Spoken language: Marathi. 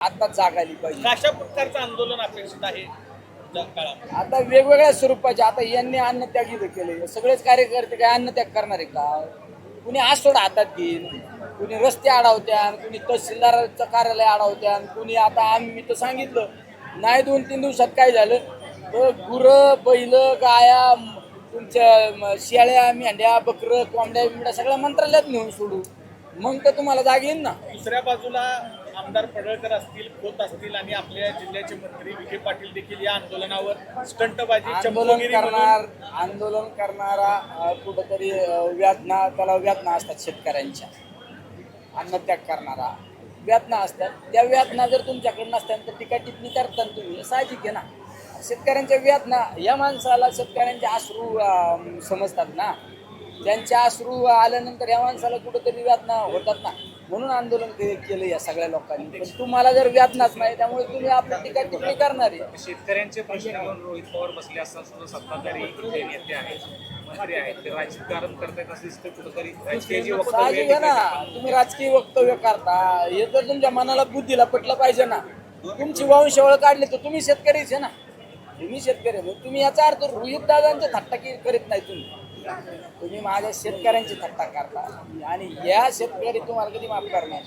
आता जाग आली पाहिजे. कशा प्रकारचं आंदोलन अपेक्षित आहे काळात? आता वेगवेगळ्या स्वरूपाचे. आता यांनी अन्नत्याग इथं केले, सगळेच कार्यकर्ते काय अन्नत्याग करणार आहे का? कुणी आसोड हातात घेईल, कुणी रस्ते अडवत्यान, कुणी तहसीलदाराचं कार्यालय अडवत्यान, कुणी आता मी तर सांगितलं नाही 2-3 दिवसात काय झालं तर गुरं बैल गाया तुमच्या शेळ्या मेंढ्या बकरं कोंबड्या बिंबड्या सगळ्या मंत्रालयात नेऊन सोडू, मग तर तुम्हाला जाग येईल ना. दुसऱ्या बाजूला आमदार पडळकर असतील, खोत असतील आणि आपल्या जिल्ह्याचे मंत्री विखे पाटील देखील या आंदोलनावर स्टंटबाजी आंदोलन करणारा कुठंतरी व्याजना, त्याला व्याजना असतात शेतकऱ्यांच्या. अन्नत्याग करणारा व्याजना असतात, त्या व्याजना जर तुमच्याकडे नसतात तर टीका टिप्पणी करताना तुम्ही साहजिक आहे ना. शेतकऱ्यांच्या व्याजना या माणसाला शेतकऱ्यांचे अश्रू समजतात ना. त्यांच्या अश्रू आल्यानंतर या माणसाला कुठंतरी व्याजना होतात ना, म्हणून आंदोलन केलं या सगळ्या लोकांनी. पण तुम्हाला जर व्याजनाच नाही त्यामुळे तुम्ही आपली टीका टिप्पणी करणार आहे. शेतकऱ्यांचे प्रश्न घेऊन रोहित पवार बसले असताना सुद्धा सत्ताधारी इथे नेते आहेत, मंत्री आहेत, ते राजकारण करतायत असं दिसतं कुठंतरी. साहजिक आहे ना, तुम्ही राजकीय वक्तव्य करता, हे तर तुमच्या मनाला बुद्धीला पटलं पाहिजे ना. तुमची वंशावळ काढली तर तुम्ही शेतकरीच आहे ना. तुम्ही शेतकरी मग तुम्ही याचा अर्थ रोहित दादांची थट्टा करीत नाही. तुम्ही माझ्या शेतकऱ्यांची थट्टा करता आणि या शेतकरी तुम्हाला कधी माफ करणार.